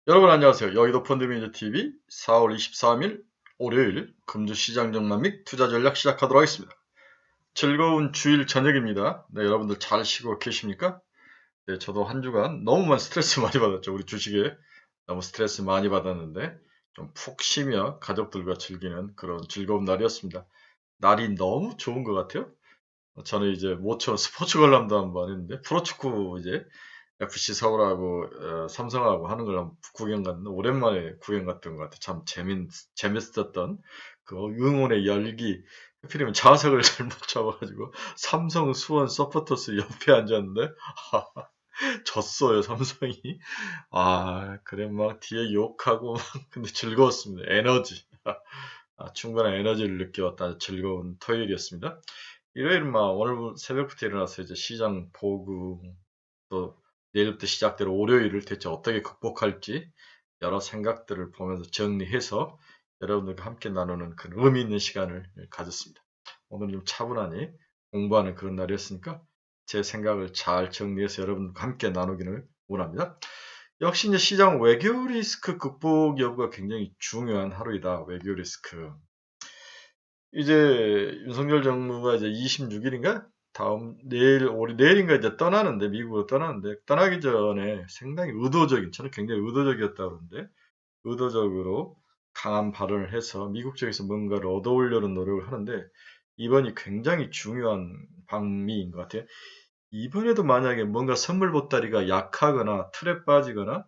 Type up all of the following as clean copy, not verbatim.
여러분 안녕하세요. 여의도 펀드매니저TV 4월 23일 월요일 금주시장 전망 및 투자 전략 시작하도록 하겠습니다. 즐거운 주일 저녁입니다. 네, 여러분들 잘 쉬고 계십니까? 네, 저도 한 주간 너무 많은 스트레스 많이 받았죠. 우리 주식에 너무 스트레스 많이 받았는데 좀 푹 쉬며 가족들과 즐기는 그런 즐거운 날이었습니다. 날이 너무 좋은 것 같아요. 저는 이제 모처럼 스포츠 관람도 한번 했는데 프로축구 이제 FC 서울하고 삼성하고 하는 걸 한번 구경 갔는데 오랜만에 구경 갔던 것 같아요. 참 재밌었던 그 응원의 열기. 하필이면 좌석을 잘못 잡아가지고 삼성 수원 서포터스 옆에 앉았는데 졌어요 삼성이. 아 그래 막 뒤에 욕하고 막 근데 즐거웠습니다. 에너지. 충분한 에너지를 느껴왔다. 즐거운 토요일이었습니다. 일요일은 막 오늘 새벽부터 일어나서 이제 시장 보고 또 내일부터 시작될 월요일을 대체 어떻게 극복할지 여러 생각들을 보면서 정리해서 여러분들과 함께 나누는 그런 의미 있는 시간을 가졌습니다. 오늘 좀 차분하니 공부하는 그런 날이었으니까 제 생각을 잘 정리해서 여러분과 함께 나누기를 원합니다. 역시 이제 시장 외교 리스크 극복 여부가 굉장히 중요한 하루이다. 외교 리스크. 이제 윤석열 정부가 이제 26일인가? 다음 내일인가 이제 떠나는데 미국으로 떠나는데 떠나기 전에 상당히 의도적인 저는 굉장히 의도적이었다 그러는데 의도적으로 강한 발언을 해서 미국 쪽에서 뭔가를 얻어오려는 노력을 하는데 이번이 굉장히 중요한 방미인 것 같아요. 이번에도 만약에 뭔가 선물 보따리가 약하거나 틀에 빠지거나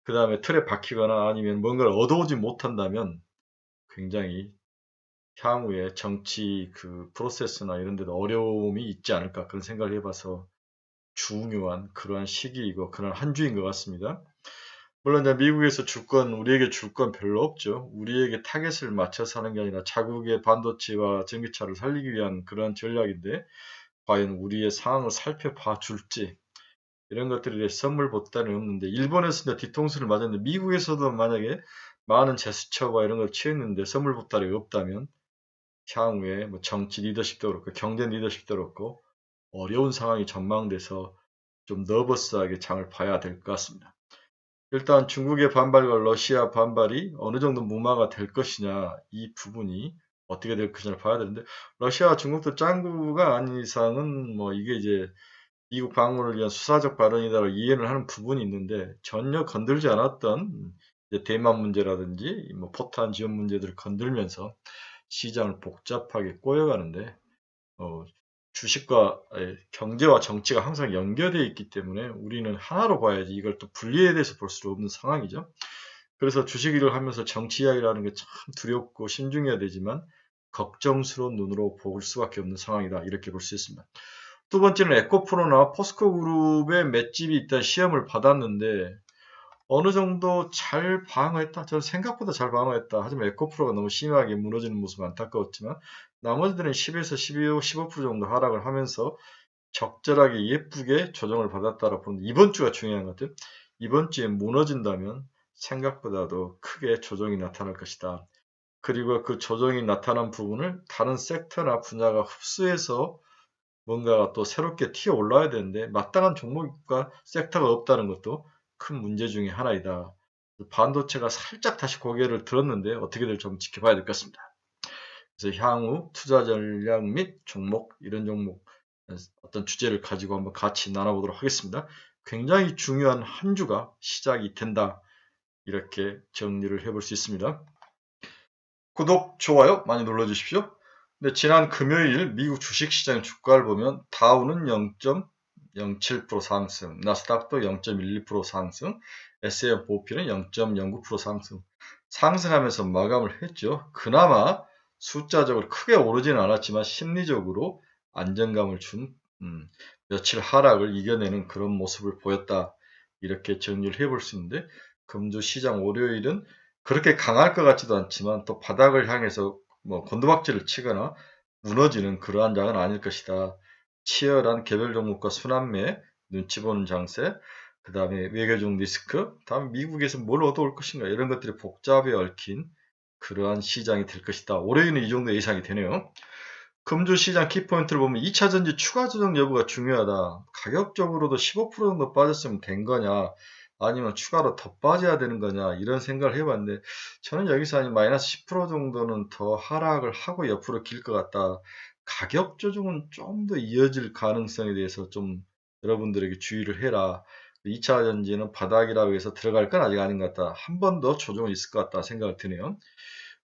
그 다음에 틀에 박히거나 아니면 뭔가를 얻어오지 못한다면 굉장히 향후에 정치 그 프로세스나 이런 데도 어려움이 있지 않을까 그런 생각을 해봐서 중요한 그러한 시기이고 그런 한 주인 것 같습니다. 물론 이제 미국에서 우리에게 줄 건 별로 없죠. 우리에게 타겟을 맞춰서 하는 게 아니라 자국의 반도체와 전기차를 살리기 위한 그런 전략인데 과연 우리의 상황을 살펴봐 줄지 이런 것들에 대해 선물 보따리는 없는데 일본에서 이제 뒤통수를 맞았는데 미국에서도 만약에 많은 제스처와 이런 걸 취했는데 선물 보따리가 없다면 향후에 뭐 정치 리더십도 그렇고 경제 리더십도 그렇고 어려운 상황이 전망돼서 좀 너버스하게 장을 봐야 될 것 같습니다. 일단 중국의 반발과 러시아 반발이 어느 정도 무마가 될 것이냐 이 부분이 어떻게 될 것이냐를 봐야 되는데 러시아와 중국도 짱구가 아닌 이상은 뭐 이게 이제 미국 방문을 위한 수사적 발언이다라고 이해를 하는 부분이 있는데 전혀 건들지 않았던 이제 대만 문제라든지 뭐 포탄 지원 문제들을 건들면서 시장을 복잡하게 꼬여가는데 어, 주식과 경제와 정치가 항상 연결되어 있기 때문에 우리는 하나로 봐야지 이걸 또 분리해서 볼 수 없는 상황이죠. 그래서 주식 일을 하면서 정치 이야기를 하는 게 참 두렵고 신중해야 되지만 걱정스러운 눈으로 볼 수밖에 없는 상황이다. 이렇게 볼 수 있습니다. 두 번째는 에코프로나 포스코 그룹의 맷집이 있다 시험을 받았는데 어느 정도 잘 방어했다. 저는 생각보다 잘 방어했다. 하지만 에코프로가 너무 심하게 무너지는 모습은 안타까웠지만 나머지들은 10에서 12, 15% 정도 하락을 하면서 적절하게 예쁘게 조정을 받았다라고 보는데 이번 주가 중요한 것 같아요. 이번 주에 무너진다면 생각보다도 크게 조정이 나타날 것이다. 그리고 그 조정이 나타난 부분을 다른 섹터나 분야가 흡수해서 뭔가가 또 새롭게 튀어 올라야 되는데 마땅한 종목과 섹터가 없다는 것도 큰 문제 중에 하나이다. 반도체가 살짝 다시 고개를 들었는데 어떻게 될지 좀 지켜봐야 될 것 같습니다. 그래서 향후 투자 전략 및 종목 이런 종목 어떤 주제를 가지고 한번 같이 나눠보도록 하겠습니다. 굉장히 중요한 한 주가 시작이 된다. 이렇게 정리를 해볼 수 있습니다. 구독, 좋아요 많이 눌러주십시오. 근데 지난 금요일 미국 주식시장 주가를 보면 다우는 0.07% 상승, 나스닥도 0.12% 상승, S&P는 0.09% 상승, 상승하면서 마감을 했죠. 그나마 숫자적으로 크게 오르지는 않았지만 심리적으로 안정감을 준 며칠 하락을 이겨내는 그런 모습을 보였다. 이렇게 정리를 해볼 수 있는데 금주 시장 월요일은 그렇게 강할 것 같지도 않지만 또 바닥을 향해서 뭐 곤두박질을 치거나 무너지는 그러한 장은 아닐 것이다. 치열한 개별 종목과 순환매, 눈치 보는 장세, 그 다음에 외교적 리스크, 다음 미국에서 뭘 얻어올 것인가 이런 것들이 복잡에 얽힌 그러한 시장이 될 것이다. 올해는 이 정도 예상이 되네요. 금주 시장 키포인트를 보면 2차 전지 추가 조정 여부가 중요하다. 가격적으로도 15% 정도 빠졌으면 된 거냐. 아니면 추가로 더 빠져야 되는 거냐 이런 생각을 해봤는데 저는 여기서 한 마이너스 10% 정도는 더 하락을 하고 옆으로 길 것 같다. 가격 조정은 좀 더 이어질 가능성에 대해서 좀 여러분들에게 주의를 해라. 2차 전지는 바닥이라고 해서 들어갈 건 아직 아닌 것 같다. 한 번 더 조정은 있을 것 같다 생각을 드네요.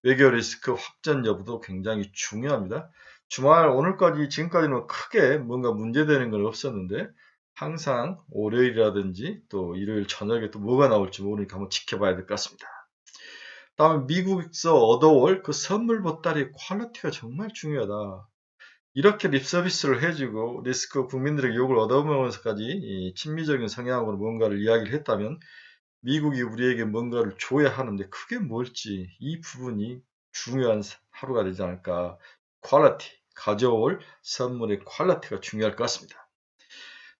외교 리스크 확전 여부도 굉장히 중요합니다. 주말 오늘까지 지금까지는 크게 뭔가 문제되는 건 없었는데 항상 월요일이라든지 또 일요일 저녁에 또 뭐가 나올지 모르니까 한번 지켜봐야 될 것 같습니다. 다음에 미국에서 얻어올 그 선물 보따리 퀄리티가 정말 중요하다. 이렇게 립서비스를 해주고 리스크 국민들에게 욕을 얻어먹으면서까지 이 친미적인 성향으로 뭔가를 이야기를 했다면 미국이 우리에게 뭔가를 줘야 하는데 그게 뭘지 이 부분이 중요한 하루가 되지 않을까. 퀄리티, 가져올 선물의 퀄리티가 중요할 것 같습니다.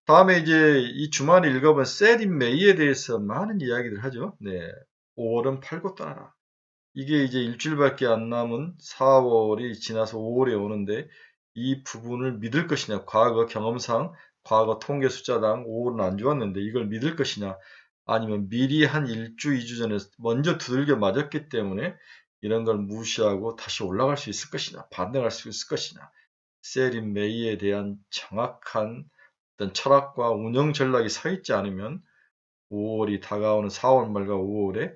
다음에 이제 이 주말에 읽어본 셀인 메이에 대해서 많은 이야기들 하죠. 네, 5월은 팔고 떠나라. 이게 이제 일주일밖에 안 남은 4월이 지나서 5월에 오는데 이 부분을 믿을 것이냐. 과거 경험상, 과거 통계 숫자당 5월은 안 좋았는데 이걸 믿을 것이냐. 아니면 미리 한 1주, 2주 전에 먼저 두들겨 맞았기 때문에 이런 걸 무시하고 다시 올라갈 수 있을 것이냐. 반등할 수 있을 것이냐. 셀인 메이에 대한 정확한 어떤 철학과 운영 전략이 서 있지 않으면 5월이 다가오는 4월 말과 5월에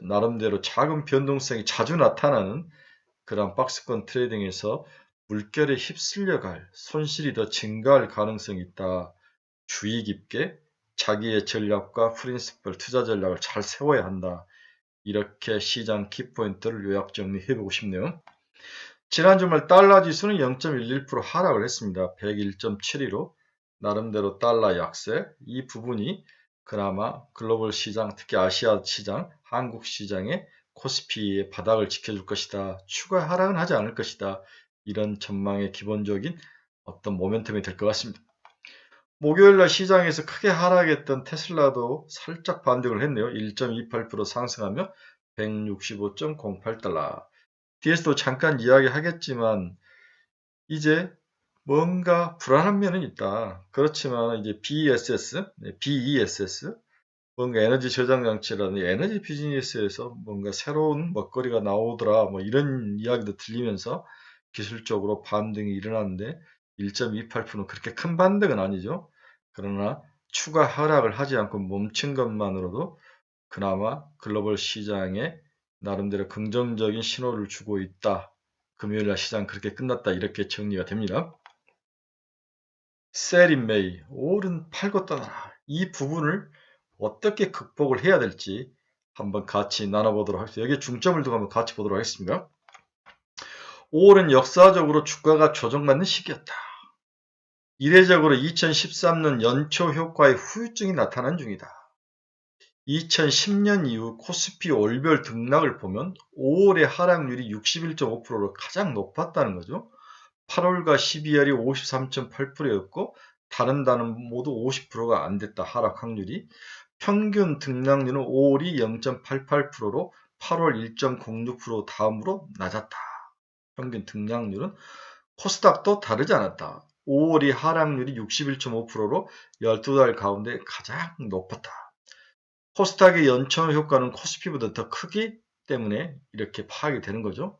나름대로 작은 변동성이 자주 나타나는 그런 박스권 트레이딩에서 물결에 휩쓸려갈 손실이 더 증가할 가능성이 있다. 주의 깊게 자기의 전략과 프린시플 투자 전략을 잘 세워야 한다. 이렇게 시장 키포인트를 요약 정리해보고 싶네요. 지난 주말 달러 지수는 0.11% 하락을 했습니다. 101.72로 나름대로 달러 약세. 이 부분이 그나마 글로벌 시장, 특히 아시아 시장, 한국 시장의 코스피의 바닥을 지켜줄 것이다. 추가 하락은 하지 않을 것이다. 이런 전망의 기본적인 어떤 모멘텀이 될 것 같습니다. 목요일날 시장에서 크게 하락했던 테슬라도 살짝 반등을 했네요. 1.28% 상승하며 165.08달러. 뒤에서도 잠깐 이야기하겠지만 이제 뭔가 불안한 면은 있다. 그렇지만 이제 BESS, 뭔가 에너지 저장 장치라든지 에너지 비즈니스에서 뭔가 새로운 먹거리가 나오더라. 뭐 이런 이야기도 들리면서 기술적으로 반등이 일어났는데 1.28%는 그렇게 큰 반등은 아니죠. 그러나 추가 하락을 하지 않고 멈춘 것만으로도 그나마 글로벌 시장에 나름대로 긍정적인 신호를 주고 있다. 금요일날 시장 그렇게 끝났다. 이렇게 정리가 됩니다. 셀인 메이, 오른 팔고 떠나라. 이 부분을 어떻게 극복을 해야 될지 한번 같이 나눠보도록 하겠습니다. 여기에 중점을 두고 한번 같이 보도록 하겠습니다. 5월은 역사적으로 주가가 조정받는 시기였다. 이례적으로 2013년 연초 효과의 후유증이 나타난 중이다. 2010년 이후 코스피 월별 등락을 보면 5월의 하락률이 61.5%로 가장 높았다는 거죠. 8월과 12월이 53.8%였고 다른 단은 모두 50%가 안 됐다. 하락 확률이. 평균 등락률은 5월이 0.88%로 8월 1.06% 다음으로 낮았다. 평균 등락률은 코스닥도 다르지 않았다. 5월이 하락률이 61.5%로 12달 가운데 가장 높았다. 코스닥의 연초 효과는 코스피보다 더 크기 때문에 이렇게 파악이 되는 거죠.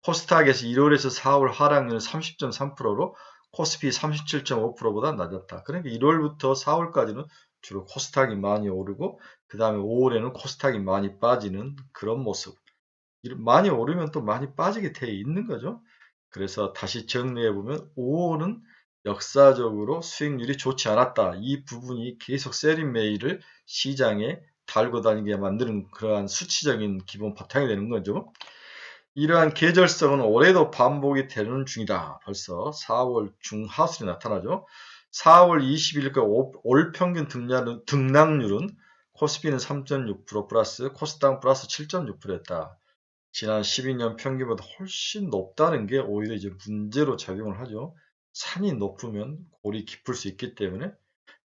코스닥에서 1월에서 4월 하락률은 30.3%로 코스피 37.5%보다 낮았다. 그러니까 1월부터 4월까지는 주로 코스닥이 많이 오르고 그 다음에 5월에는 코스닥이 많이 빠지는 그런 모습. 많이 오르면 또 많이 빠지게 돼 있는 거죠. 그래서 다시 정리해보면 5월은 역사적으로 수익률이 좋지 않았다. 이 부분이 계속 셀인 메이를 시장에 달고 다니게 만드는 그러한 수치적인 기본 바탕이 되는 거죠. 이러한 계절성은 올해도 반복이 되는 중이다. 벌써 4월 중하순에 나타나죠. 4월 21일까 올 평균 등락률은 코스피는 3.6% 플러스 코스닥 플러스 7.6%였다. 지난 12년 평균보다 훨씬 높다는 게 오히려 이제 문제로 작용을 하죠. 산이 높으면 골이 깊을 수 있기 때문에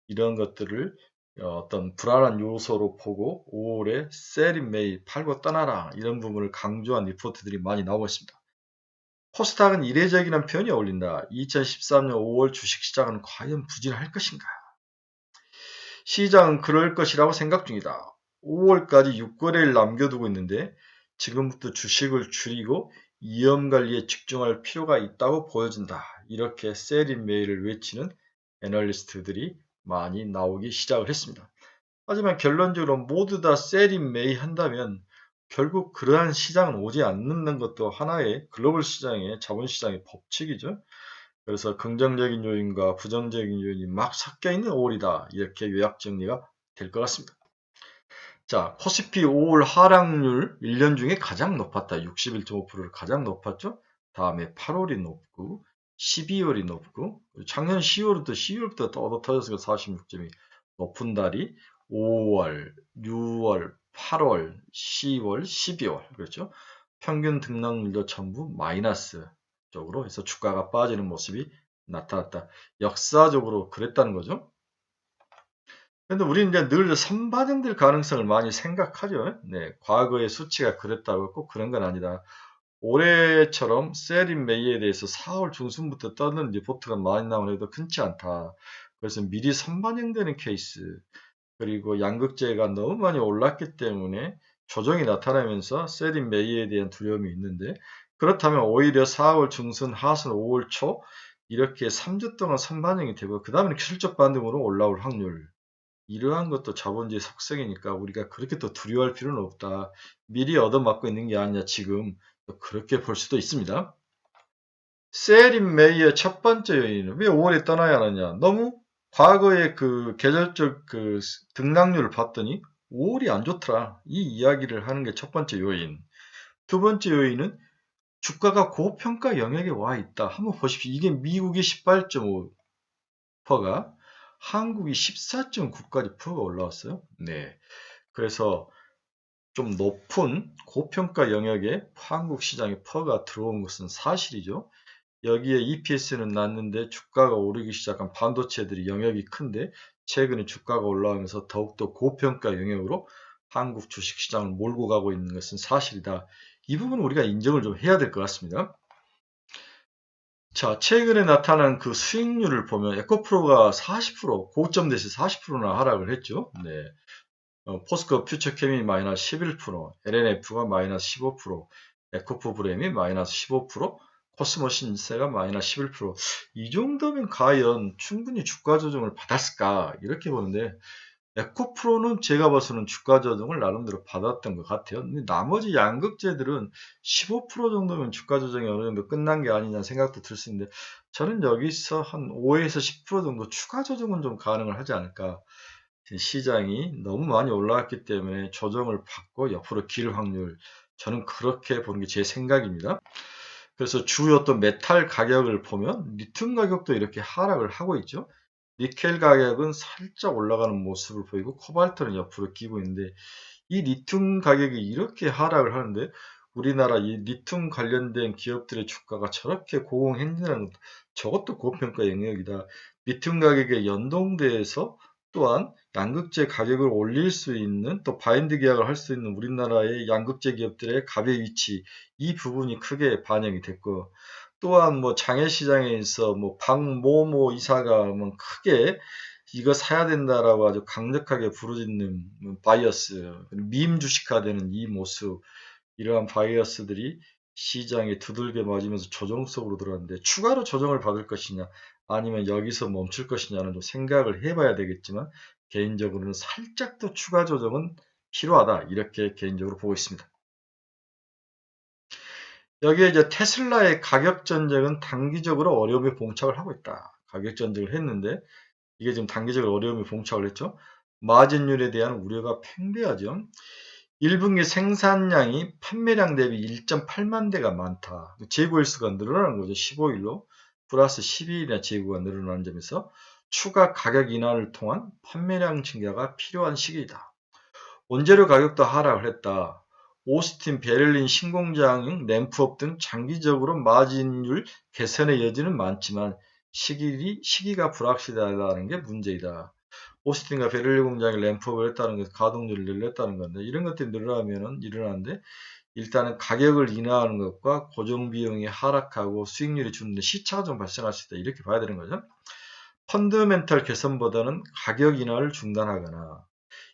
이런 것들을 어떤 불안한 요소로 보고 5월에 셀인 메이 팔고 떠나라 이런 부분을 강조한 리포트들이 많이 나오고 있습니다. 코스닥은 이례적이라는 표현이 어울린다. 2013년 5월 주식시장은 과연 부진할 것인가? 시장은 그럴 것이라고 생각 중이다. 5월까지 6거래일 남겨두고 있는데 지금부터 주식을 줄이고 위험 관리에 집중할 필요가 있다고 보여진다. 이렇게 셀인 메일을 외치는 애널리스트들이 많이 나오기 시작을 했습니다. 하지만 결론적으로 모두 다 셀인 메이 한다면 결국 그러한 시장은 오지 않는 것도 하나의 글로벌 시장의 자본시장의 법칙이죠. 그래서 긍정적인 요인과 부정적인 요인이 막 섞여 있는 5월이다. 이렇게 요약 정리가 될 것 같습니다. 자, 코스피 5월 하락률 1년 중에 가장 높았다. 61.5%를 가장 높았죠. 다음에 8월이 높고 12월이 높고 작년 10월부터 떠 터져서 46점이 높은 달이 5월, 6월, 8월, 10월, 12월 그렇죠. 평균 등락률도 전부 마이너스 쪽으로 해서 주가가 빠지는 모습이 나타났다. 역사적으로 그랬다는 거죠. 근데 우리는 이제 늘 선반영될 가능성을 많이 생각하죠. 네, 과거의 수치가 그랬다고 꼭 그런 건 아니다. 올해처럼 셀인 메이에 대해서 4월 중순부터 떠는 리포트가 많이 나오는데도 흔치 않다. 그래서 미리 선반영되는 케이스, 그리고 양극재가 너무 많이 올랐기 때문에 조정이 나타나면서 셀인 메이에 대한 두려움이 있는데, 그렇다면 오히려 4월 중순, 하순, 5월 초 이렇게 3주 동안 선반영이 되고 그 다음에 실적 반등으로 올라올 확률, 이러한 것도 자본주의 속성이니까 우리가 그렇게 또 두려워할 필요는 없다. 미리 얻어맞고 있는 게 아니냐 지금 그렇게 볼 수도 있습니다. 셀인 메이의 첫 번째 요인은 왜 5월에 떠나야 하느냐. 너무 과거의 그 계절적 그 등락률을 봤더니 5월이 안 좋더라. 이 이야기를 하는 게 첫 번째 요인. 두 번째 요인은 주가가 고평가 영역에 와 있다. 한번 보십시오. 이게 미국이 18.5%가 한국이 14.9까지 퍼가 올라왔어요. 네. 그래서 좀 높은 고평가 영역에 한국 시장에 퍼가 들어온 것은 사실이죠. 여기에 EPS는 낮는데 주가가 오르기 시작한 반도체들이 영역이 큰데 최근에 주가가 올라오면서 더욱더 고평가 영역으로 한국 주식시장을 몰고 가고 있는 것은 사실이다. 이 부분은 우리가 인정을 좀 해야 될 것 같습니다. 자, 최근에 나타난 그 수익률을 보면 에코프로가 40%, 고점 대신 40%나 하락을 했죠. 네. 포스코 퓨처케미 마이너스 11%, LNF가 마이너스 15%, 에코프 브렘이 마이너스 15%, 코스모 신세가 마이너스 11%. 이 정도면 과연 충분히 주가 조정을 받았을까? 이렇게 보는데, 에코프로는 제가 봐서는 주가 조정을 나름대로 받았던 것 같아요. 근데 나머지 양극재들은 15% 정도면 주가 조정이 어느 정도 끝난 게 아니냐 생각도 들 수 있는데, 저는 여기서 한 5에서 10% 정도 추가 조정은 좀 가능을 하지 않을까. 시장이 너무 많이 올라왔기 때문에 조정을 받고 옆으로 길 확률, 저는 그렇게 보는 게 제 생각입니다. 그래서 주요 또 메탈 가격을 보면 리튬 가격도 이렇게 하락을 하고 있죠. 니켈 가격은 살짝 올라가는 모습을 보이고 코발트는 옆으로 끼고 있는데, 이 리튬 가격이 이렇게 하락을 하는데 우리나라 이 리튬 관련된 기업들의 주가가 저렇게 고공행진하는 것, 저것도 고평가 영역이다. 리튬 가격에 연동돼서 또한 양극재 가격을 올릴 수 있는, 또 바인드 계약을 할 수 있는 우리나라의 양극재 기업들의 갑의 위치, 이 부분이 크게 반영이 됐고, 또한 뭐 장외시장에서 뭐 박모모 이사가 뭐 크게 이거 사야 된다라고 아주 강력하게 부르짖는 바이어스, 밈 주식화되는 이 모습, 이러한 바이어스들이 시장에 두들겨 맞으면서 조정 속으로 들어왔는데, 추가로 조정을 받을 것이냐 아니면 여기서 멈출 것이냐는 좀 생각을 해봐야 되겠지만, 개인적으로는 살짝 더 추가 조정은 필요하다, 이렇게 개인적으로 보고 있습니다. 여기에 이제 테슬라의 가격 전쟁은 단기적으로 어려움에 봉착을 하고 있다. 가격 전쟁을 했는데 이게 지금 단기적으로 어려움에 봉착을 했죠. 마진율에 대한 우려가 팽배하죠. 1분기 생산량이 판매량 대비 1.8만 대가 많다. 재고일수가 늘어나는 거죠. 15일로 플러스 12일이나 재고가 늘어나는 점에서 추가 가격 인하를 통한 판매량 증가가 필요한 시기이다. 원재료 가격도 하락을 했다. 오스틴, 베를린 신공장, 램프업 등 장기적으로 마진율 개선의 여지는 많지만 시기가 불확실하다는 게 문제이다. 오스틴과 베를린 공장이 램프업을 했다는 것은 가동률을 늘렸다는 건데, 이런 것들이 늘어나면은 일어나는데, 일단은 가격을 인하하는 것과 고정 비용이 하락하고 수익률이 주는데 시차가 좀 발생할 수 있다, 이렇게 봐야 되는 거죠. 펀더멘털 개선보다는 가격 인하를 중단하거나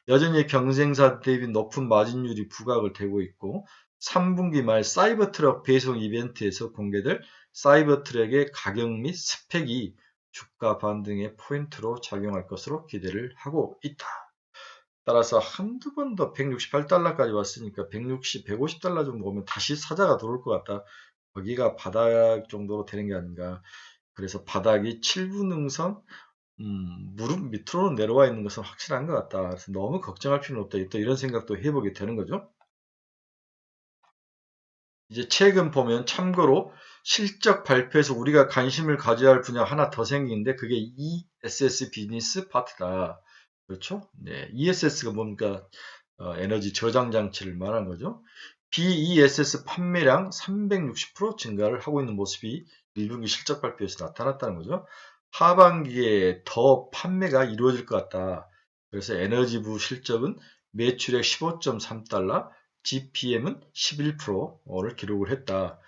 여전히 경쟁사 대비 높은 마진율이 부각을 되고 있고 3분기 말 사이버트럭 배송 이벤트에서 공개될 사이버트럭의 가격 및 스펙이 주가 반등의 포인트로 작용할 것으로 기대를 하고 있다. 따라서 한두 번 더 168달러까지 왔으니까 160, 150달러 정도 보면 다시 사자가 들어올 것 같다. 거기가 바닥 정도로 되는 게 아닌가. 그래서 바닥이 7분 능선 무릎 밑으로 내려와 있는 것은 확실한 것 같다. 그래서 너무 걱정할 필요는 없다. 또 이런 생각도 해보게 되는 거죠. 이제 최근 보면 참고로 실적 발표에서 우리가 관심을 가져야 할 분야가 하나 더 생기는데 그게 ESS 비즈니스 파트다. 그렇죠? 네, ESS가 뭡니까? 에너지 저장 장치를 말하는 거죠. BESS 판매량 360% 증가를 하고 있는 모습이 1분기 실적 발표에서 나타났다는 거죠. 하반기에 더 판매가 이루어질 것 같다. 그래서 에너지부 실적은 매출액 15.3달러, GPM은 11%를 기록을 했다.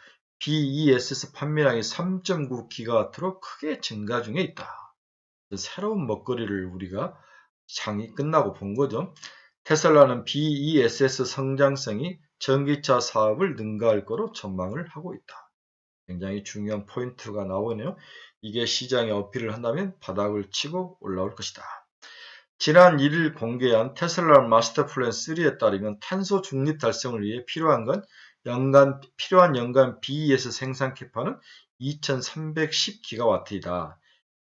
BESS 판매량이 3.9기가와트로 크게 증가 중에 있다. 새로운 먹거리를 우리가 장이 끝나고 본 거죠. 테슬라는 BESS 성장성이 전기차 사업을 능가할 거로 전망을 하고 있다. 굉장히 중요한 포인트가 나오네요. 이게 시장에 어필을 한다면 바닥을 치고 올라올 것이다. 지난 1일 공개한 테슬라 마스터 플랜 3에 따르면 탄소 중립 달성을 위해 필요한 연간 BES 생산 캐파는 2310기가와트이다.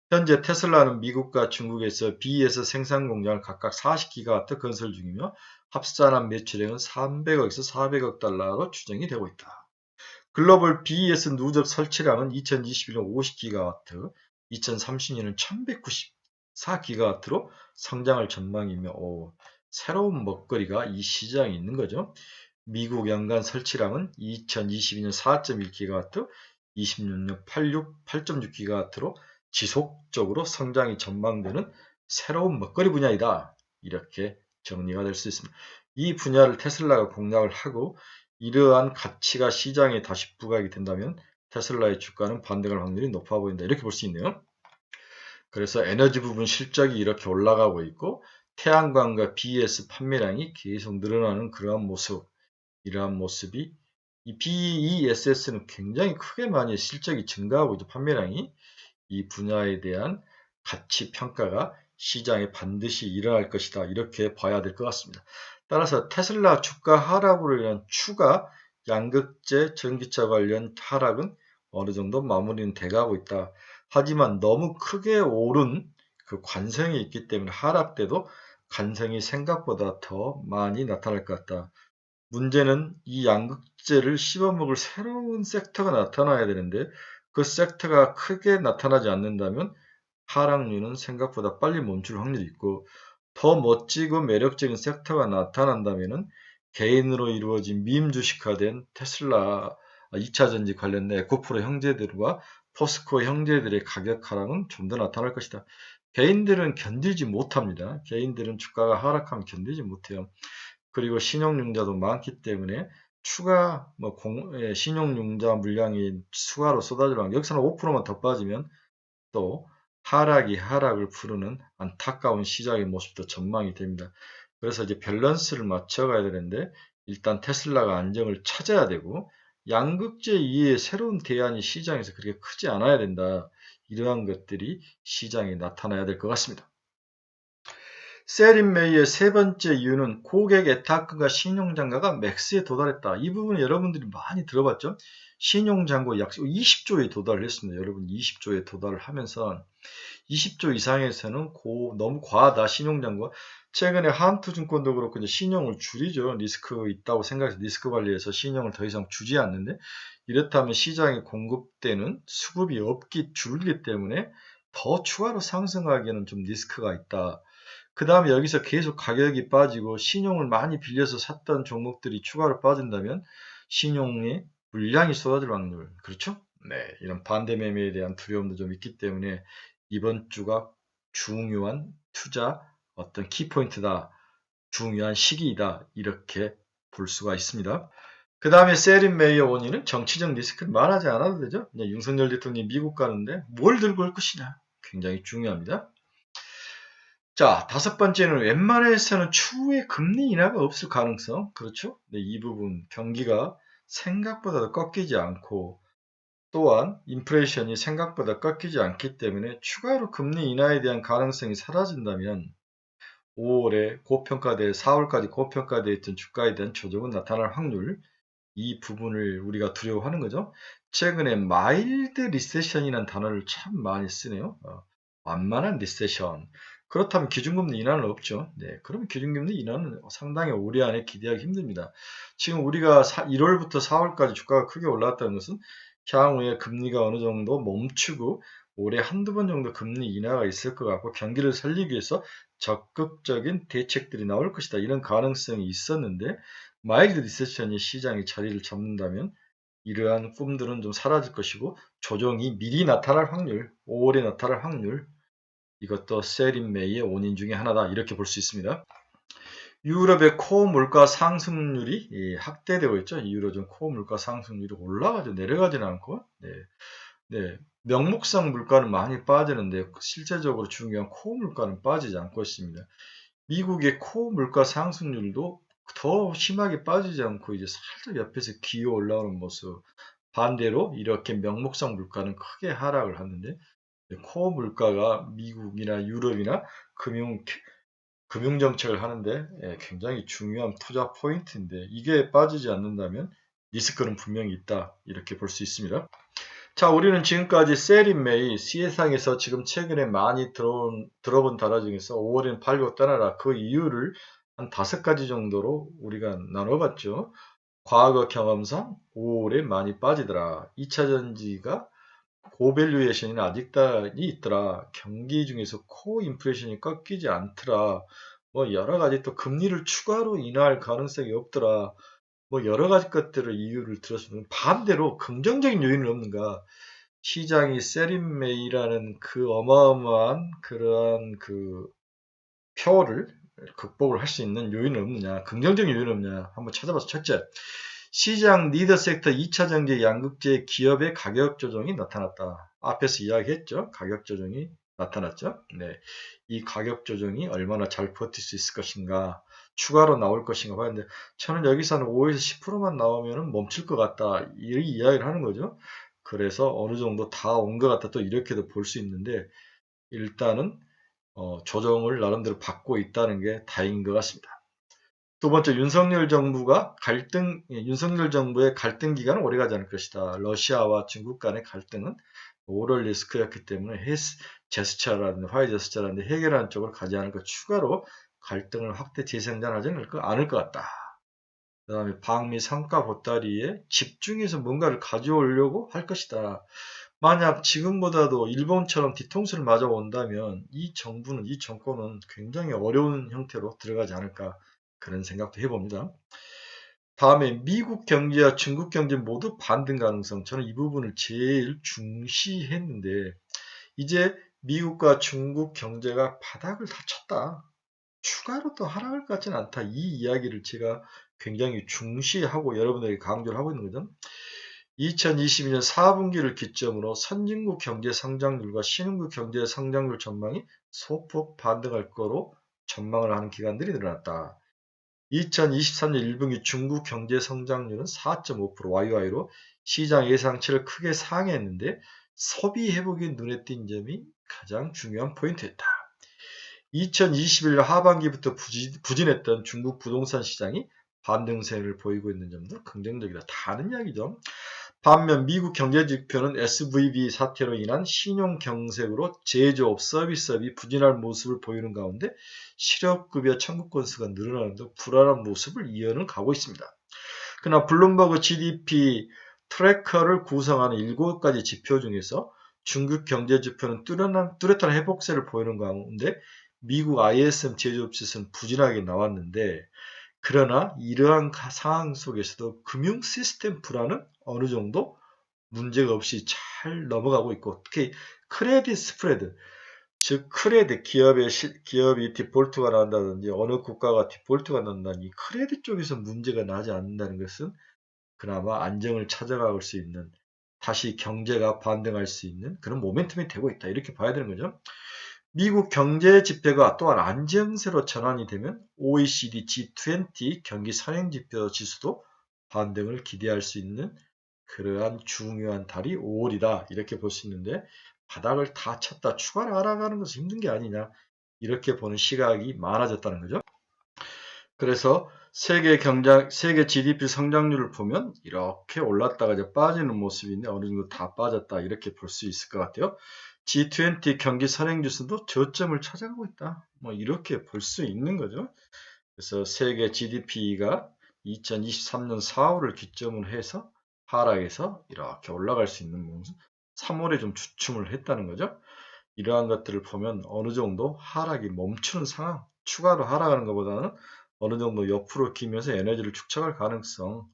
현재 테슬라는 미국과 중국에서 BES 생산 공장을 각각 40기가와트 건설 중이며 합산한 매출액은 300억에서 400억 달러로 추정이 되고 있다. 글로벌 BES 누적 설치량은 2021년 50기가와트, 2030년은 1194기가와트로 성장할 전망이며 새로운 먹거리가 이 시장에 있는 거죠. 미국 연간 설치량은 2022년 4.1기가와트, 26년 8.6기가와트로 지속적으로 성장이 전망되는 새로운 먹거리 분야이다. 이렇게 정리가 될 수 있습니다. 이 분야를 테슬라가 공략을 하고 이러한 가치가 시장에 다시 부각이 된다면 테슬라의 주가는 반등할 확률이 높아 보인다. 이렇게 볼 수 있네요. 그래서 에너지 부분 실적이 이렇게 올라가고 있고 태양광과 BES 판매량이 계속 늘어나는 그러한 모습, 이러한 모습이 이 BESS는 굉장히 크게 많이 실적이 증가하고 있죠. 판매량이 이 분야에 대한 가치 평가가 시장에 반드시 일어날 것이다. 이렇게 봐야 될 것 같습니다. 따라서 테슬라 주가 하락으로 인한 추가 양극재 전기차 관련 하락은 어느 정도 마무리는 돼가고 있다. 하지만 너무 크게 오른 그 관성이 있기 때문에 하락 때도 관성이 생각보다 더 많이 나타날 것 같다. 문제는 이 양극재를 씹어먹을 새로운 섹터가 나타나야 되는데 그 섹터가 크게 나타나지 않는다면 하락률은 생각보다 빨리 멈출 확률이 있고 더 멋지고 매력적인 섹터가 나타난다면 개인으로 이루어진 밈 주식화된 테슬라 2차전지 관련된 에코프로 형제들과 포스코 형제들의 가격 하락은 좀 더 나타날 것이다. 개인들은 견디지 못합니다. 개인들은 주가가 하락하면 견디지 못해요. 그리고 신용융자도 많기 때문에 추가 신용융자 물량이 추가로 쏟아지면 여기서는 5%만 더 빠지면 또 하락을 부르는 안타까운 시장의 모습도 전망이 됩니다. 그래서 이제 밸런스를 맞춰가야 되는데 일단 테슬라가 안정을 찾아야 되고 양극재 이외의 새로운 대안이 시장에서 그렇게 크지 않아야 된다. 이러한 것들이 시장에 나타나야 될 것 같습니다. 세린메이의 세 번째 이유는 고객 애타크가 신용장가가 맥스에 도달했다. 이 부분은 여러분들이 많이 들어봤죠? 신용장고 약 20조에 도달을 했습니다. 여러분 20조에 도달을 하면서 20조 이상에서는 너무 과하다. 신용장고. 최근에 한투증권도 그렇고 이제 신용을 줄이죠. 리스크 있다고 생각해서 리스크 관리해서 신용을 더 이상 주지 않는데 이렇다면 시장에 공급되는 수급이 줄기 때문에 더 추가로 상승하기에는 좀 리스크가 있다. 그 다음에 여기서 계속 가격이 빠지고 신용을 많이 빌려서 샀던 종목들이 추가로 빠진다면 신용의 물량이 쏟아질 확률, 그렇죠? 네, 이런 반대 매매에 대한 두려움도 좀 있기 때문에 이번 주가 중요한 투자 어떤 키포인트다, 중요한 시기이다, 이렇게 볼 수가 있습니다. 그 다음에 세린 메이어 원인은 정치적 리스크를 말하지 않아도 되죠. 윤석열 대통령이 미국 가는데 뭘 들고 올 것이냐. 굉장히 중요합니다. 자, 다섯 번째는 웬만해서는 추후에 금리 인하가 없을 가능성. 그렇죠? 네, 이 부분 경기가 생각보다 꺾이지 않고 또한 인플레이션이 생각보다 꺾이지 않기 때문에 추가로 금리 인하에 대한 가능성이 사라진다면 5월에 고평가돼 4월까지 고평가되어 있던 주가에 대한 조정은 나타날 확률, 이 부분을 우리가 두려워하는 거죠. 최근에 마일드 리세션이라는 단어를 참 많이 쓰네요. 완만한 리세션. 그렇다면 기준금리 인하는 없죠. 네, 그럼 기준금리 인하는 상당히 올해 안에 기대하기 힘듭니다. 지금 우리가 1월부터 4월까지 주가가 크게 올라왔다는 것은 향후에 금리가 어느 정도 멈추고 올해 한두 번 정도 금리 인하가 있을 것 같고 경기를 살리기 위해서 적극적인 대책들이 나올 것이다. 이런 가능성이 있었는데 마일드 리세션이 시장의 자리를 잡는다면 이러한 꿈들은 좀 사라질 것이고 조정이 미리 나타날 확률, 5월에 나타날 확률, 이것도 셀인 메이의 원인 중에 하나다. 이렇게 볼 수 있습니다. 유럽의 코어 물가 상승률이 확대되고 있죠. 유로존 코어 물가 상승률이 올라가죠. 내려가지는 않고. 네. 명목상 물가는 많이 빠지는데 실제적으로 중요한 코어 물가는 빠지지 않고 있습니다. 미국의 코어 물가 상승률도 더 심하게 빠지지 않고 이제 살짝 옆에서 기어 올라오는 모습. 반대로 이렇게 명목상 물가는 크게 하락을 하는데 코어 물가가 미국이나 유럽이나 금융정책을 하는데 굉장히 중요한 투자 포인트인데 이게 빠지지 않는다면 리스크는 분명히 있다. 이렇게 볼 수 있습니다. 자, 우리는 지금까지 셀인 메이, 시세상에서 지금 최근에 많이 들어본 단어 중에서 5월엔 팔고 떠나라. 그 이유를 한 5가지 정도로 우리가 나눠봤죠. 과거 경험상 5월에 많이 빠지더라. 2차전지가 고밸류에이션이 아직도 있더라. 경기 중에서 코 인플레이션이 꺾이지 않더라. 뭐 여러 가지 또 금리를 추가로 인하할 가능성이 없더라. 뭐 여러 가지 것들을 이유를 들었으면 반대로 긍정적인 요인은 없는가? 시장이 세린메이라는 그 어마어마한 그러한 그 표를 극복을 할 수 있는 요인은 없느냐? 긍정적인 요인은 없느냐? 한번 찾아봐서 첫째, 시장 리더 섹터 2차 전지 양극재 기업의 가격 조정이 나타났다. 앞에서 이야기했죠. 가격 조정이 나타났죠. 네, 이 가격 조정이 얼마나 잘 버틸 수 있을 것인가, 추가로 나올 것인가 봤는데 저는 여기서 한 5에서 10%만 나오면 멈출 것 같다. 이 이야기를 하는 거죠. 그래서 어느 정도 다 온 것 같다. 또 이렇게도 볼 수 있는데 일단은 조정을 나름대로 받고 있다는 게 다행인 것 같습니다. 두 번째, 윤석열 정부의 갈등 기간은 오래가지 않을 것이다. 러시아와 중국 간의 갈등은 오럴 리스크였기 때문에 제스처라든지 화해 제스처라든지 해결하는 쪽으로 가지 않을 것, 추가로 갈등을 확대 재생산하지 않을 것 같다. 그 다음에 방미 성과 보따리에 집중해서 뭔가를 가져오려고 할 것이다. 만약 지금보다도 일본처럼 뒤통수를 맞아 온다면 이 정권은 굉장히 어려운 형태로 들어가지 않을까, 그런 생각도 해봅니다. 다음에 미국 경제와 중국 경제 모두 반등 가능성. 저는 이 부분을 제일 중시했는데 이제 미국과 중국 경제가 바닥을 다 쳤다. 추가로 또 하락할 것 같지는 않다. 이 이야기를 제가 굉장히 중시하고 여러분에게 강조를 하고 있는 거죠. 2022년 4분기를 기점으로 선진국 경제 성장률과 신흥국 경제 성장률 전망이 소폭 반등할 거로 전망을 하는 기관들이 늘어났다. 2023년 1분기 중국 경제 성장률은 4.5% YY로 시장 예상치를 크게 상회했는데 소비 회복이 눈에 띈 점이 가장 중요한 포인트였다. 2021년 하반기부터 부진했던 중국 부동산 시장이 반등세를 보이고 있는 점도 긍정적이다. 다른 이야기죠. 반면 미국 경제지표는 SVB 사태로 인한 신용 경색으로 제조업, 서비스업이 부진할 모습을 보이는 가운데 실업급여 청구 건수가 늘어나는 등 불안한 모습을 이어는 가고 있습니다. 그러나 블룸버그 GDP 트래커를 구성하는 7가지 지표 중에서 중국 경제지표는 뚜렷한 회복세를 보이는 가운데 미국 ISM 제조업 지수는 부진하게 나왔는데, 그러나 이러한 상황 속에서도 금융 시스템 불안은 어느 정도 문제가 없이 잘 넘어가고 있고, 특히 크레딧 스프레드, 즉 기업이 디폴트가 난다든지 어느 국가가 디폴트가 난다든지 크레딧 쪽에서 문제가 나지 않는다는 것은 그나마 안정을 찾아갈 수 있는 다시 경제가 반등할 수 있는 그런 모멘텀이 되고 있다. 이렇게 봐야 되는 거죠. 미국 경제 지표가 또한 안정세로 전환이 되면 OECD G20 경기 선행지표 지수도 반등을 기대할 수 있는 그러한 중요한 달이 5월이다. 이렇게 볼 수 있는데 바닥을 다 쳤다 추가로 알아가는 것은 힘든 게 아니냐. 이렇게 보는 시각이 많아졌다는 거죠. 그래서 세계 GDP 성장률을 보면 이렇게 올랐다가 이제 빠지는 모습인데 어느 정도 다 빠졌다. 이렇게 볼 수 있을 것 같아요. G20 경기 선행지수도 저점을 찾아가고 있다. 뭐 이렇게 볼 수 있는 거죠. 그래서 세계 GDP가 2023년 4월을 기점으로 해서 하락해서 이렇게 올라갈 수 있는 모습 3월에 좀 주춤을 했다는 거죠. 이러한 것들을 보면 어느 정도 하락이 멈추는 상황, 추가로 하락하는 것보다는 어느 정도 옆으로 기면서 에너지를 축적할 가능성,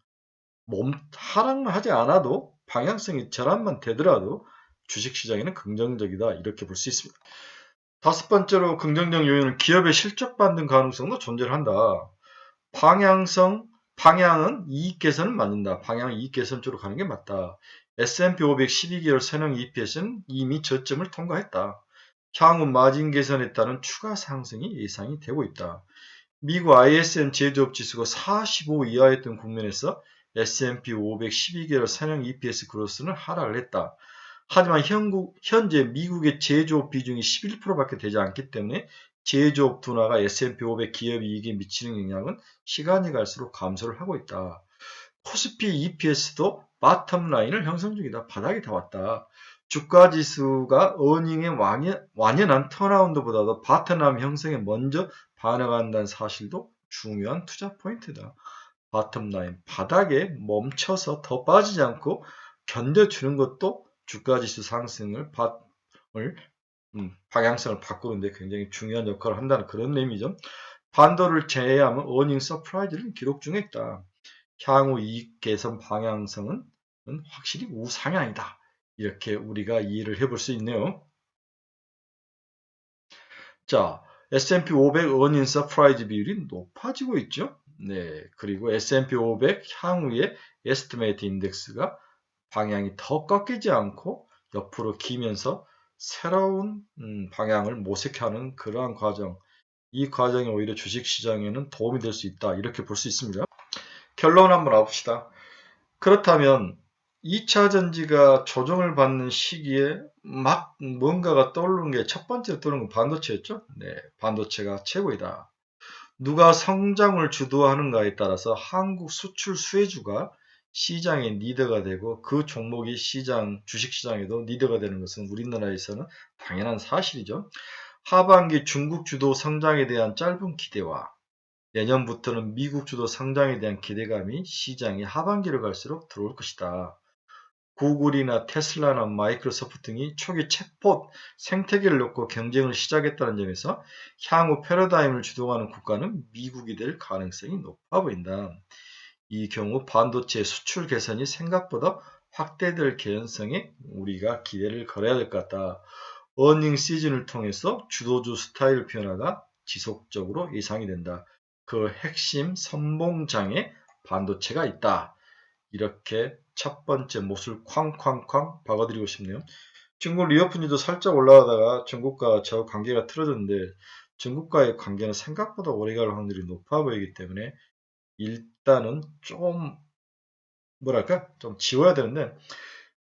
하락만 하지 않아도 방향성이 전환만 되더라도 주식시장에는 긍정적이다. 이렇게 볼 수 있습니다. 다섯 번째로 긍정적 요인은 기업의 실적 반등 가능성도 존재한다. 방향은 이익 개선을 맞는다. 방향은 이익 개선 쪽으로 가는 게 맞다. S&P 500 12개월 선형 EPS는 이미 저점을 통과했다. 향후 마진 개선에 따른 추가 상승이 예상이 되고 있다. 미국 ISM 제조업 지수가 45 이하였던 국면에서 S&P 500 12개월 선형 EPS 그로스는 하락을 했다. 하지만 현재 미국의 제조업 비중이 11%밖에 되지 않기 때문에 제조업 둔화가 S&P 500 기업 이익에 미치는 영향은 시간이 갈수록 감소를 하고 있다. 코스피 EPS도 바텀 라인을 형성 중이다. 바닥이 다 왔다. 주가 지수가 어닝의 완연한 턴라운드보다도 바텀라인 형성에 먼저 반응한다는 사실도 중요한 투자 포인트다. 바텀라인 바닥에 멈춰서 더 빠지지 않고 견뎌주는 것도 주가 지수 상승을 방향성을 바꾸는데 굉장히 중요한 역할을 한다는 그런 의미죠. 반도를 제외하면 어닝 서프라이즈를 기록 중에 있다. 향후 이익 개선 방향성은 확실히 우상향이다. 이렇게 우리가 이해를 해볼 수 있네요. 자, S&P 500 어닝 서프라이즈 비율이 높아지고 있죠. 네, 그리고 S&P 500 향후의 에스티메이트 인덱스가 방향이 더 꺾이지 않고 옆으로 기면서 새로운 방향을 모색하는 그러한 과정, 이 과정이 오히려 주식시장에는 도움이 될 수 있다. 이렇게 볼 수 있습니다. 결론 한번 와봅시다. 그렇다면 2차 전지가 조정을 받는 시기에 막 뭔가가 떠오르는 게 첫 번째로 떠오르는 건 반도체였죠? 네, 반도체가 최고이다. 누가 성장을 주도하는가에 따라서 한국 수출 수혜주가 시장의 리더가 되고 그 종목이 주식시장에도 리더가 되는 것은 우리나라에서는 당연한 사실이죠. 하반기 중국 주도 성장에 대한 짧은 기대와 내년부터는 미국 주도 성장에 대한 기대감이 시장의 하반기를 갈수록 들어올 것이다. 구글이나 테슬라나 마이크로소프트 등이 초기 챗봇 생태계를 놓고 경쟁을 시작했다는 점에서 향후 패러다임을 주도하는 국가는 미국이 될 가능성이 높아 보인다. 이 경우 반도체 수출 개선이 생각보다 확대될 개연성에 우리가 기대를 걸어야 될 것 같다. 어닝 시즌을 통해서 주도주 스타일 변화가 지속적으로 예상이 된다. 그 핵심 선봉장에 반도체가 있다. 이렇게 첫 번째 못을 쾅쾅쾅 박아드리고 싶네요. 중국 리오프니도 살짝 올라가다가 중국과 저 관계가 틀어졌는데 중국과의 관계는 생각보다 오래갈 확률이 높아 보이기 때문에 일단은 좀 뭐랄까 좀 지워야 되는데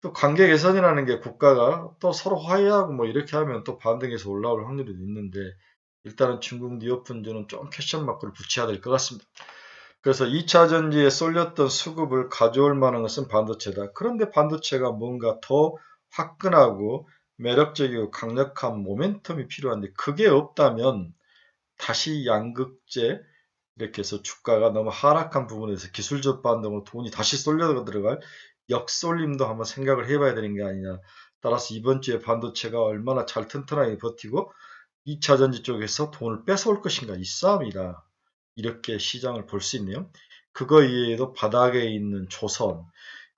또 관계 개선이라는 게 국가가 또 서로 화해하고 뭐 이렇게 하면 또 반등해서 올라올 확률이 있는데 일단은 중국 리오픈주는 좀 퀘션 마크를 붙여야 될 것 같습니다. 그래서 2차 전지에 쏠렸던 수급을 가져올 만한 것은 반도체다. 그런데 반도체가 뭔가 더 화끈하고 매력적이고 강력한 모멘텀이 필요한데 그게 없다면 다시 양극재 이렇게 해서 주가가 너무 하락한 부분에서 기술적 반등으로 돈이 다시 쏠려 들어갈 역쏠림도 한번 생각을 해봐야 되는 게 아니냐. 따라서 이번 주에 반도체가 얼마나 잘 튼튼하게 버티고 2차 전지 쪽에서 돈을 뺏어올 것인가 이 싸움이다. 이렇게 시장을 볼 수 있네요. 그거 이외에도 바닥에 있는 조선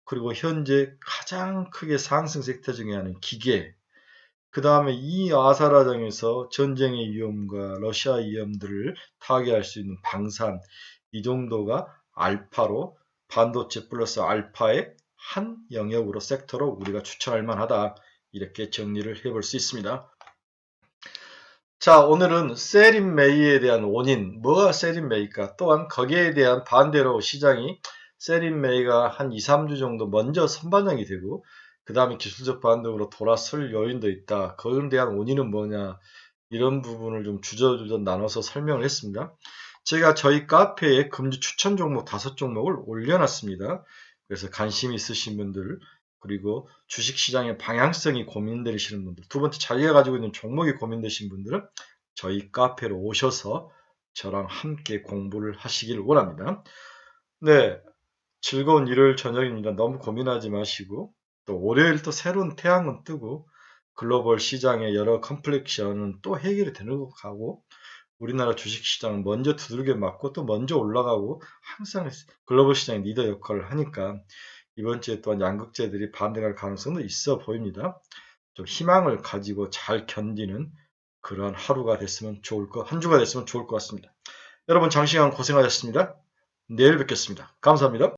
그리고 현재 가장 크게 상승 섹터 중에 하나는 기계 그 다음에 이 아사라장에서 전쟁의 위험과 러시아 위험들을 타개할 수 있는 방산 이 정도가 알파로 반도체 플러스 알파의 한 영역으로 섹터로 우리가 추천할 만하다. 이렇게 정리를 해볼 수 있습니다. 자, 오늘은 셀인 메이에 대한 원인, 뭐가 셀인 메이일까? 또한 거기에 대한 반대로 시장이 셀인 메이가 한 2, 3주 정도 먼저 선반영이 되고 그 다음에 기술적 반등으로 돌아설 요인도 있다. 그에 대한 원인은 뭐냐? 이런 부분을 좀 주저주저 나눠서 설명을 했습니다. 제가 저희 카페에 금주 추천 종목 5종목을 올려놨습니다. 그래서 관심 있으신 분들, 그리고 주식시장의 방향성이 고민되시는 분들, 두 번째 자기가 가지고 있는 종목이 고민되신 분들은 저희 카페로 오셔서 저랑 함께 공부를 하시길 원합니다. 네, 즐거운 일요일 저녁입니다. 너무 고민하지 마시고 또 월요일 또 새로운 태양은 뜨고 글로벌 시장의 여러 컴플렉션은 또 해결이 되는 것 같고 우리나라 주식시장은 먼저 두들겨 맞고 또 먼저 올라가고 항상 글로벌 시장의 리더 역할을 하니까 이번 주에 또한 양극재들이 반등할 가능성도 있어 보입니다. 좀 희망을 가지고 잘 견디는 그러한 하루가 됐으면 한 주가 됐으면 좋을 것 같습니다. 여러분 장시간 고생하셨습니다. 내일 뵙겠습니다. 감사합니다.